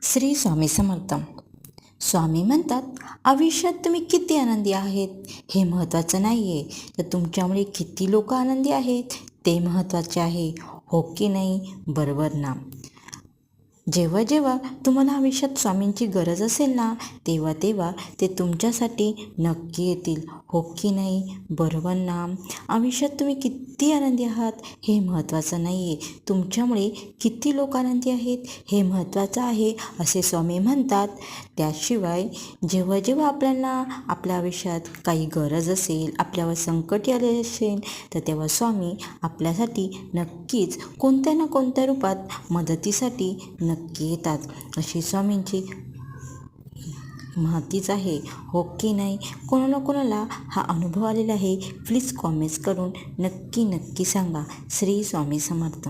श्री स्वामी समर्थ. स्वामी म्हणतात, आयुष्यात तुम्ही किती आनंदी आहेत हे महत्त्वाचं नाही आहे, तर तुमच्यामुळे किती लोक आनंदी आहेत ते महत्त्वाचे आहे. हो की नाही? बरोबर ना. जेव्हा जेव्हा तुम्हाला आयुष्यात स्वामींची गरज असेल ना, तेव्हा तेव्हा ते तुमच्यासाठी नक्की येतील. हो की नाही? बरोबर ना. आयुष्यात तुम्ही किती आनंदी आहात हे महत्त्वाचं नाही आहे, तुमच्यामुळे किती लोक आनंदी आहेत हे महत्त्वाचं आहे, असे स्वामी म्हणतात. त्याशिवाय जेव्हा जेव्हा आपल्याला आपल्या आयुष्यात काही गरज असेल, आपल्यावर संकट आले असेल, तर तेव्हा स्वामी आपल्यासाठी नक्कीच कोणत्या ना कोणत्या रूपात मदतीसाठी नक्की येतात, अशी स्वामींची माहितीच आहे. हो की नाही? कोणाला कोणाला हा अनुभव आलेला आहे, प्लीज कॉमेंट्स करून नक्की नक्की सांगा. श्री स्वामी समर्थ.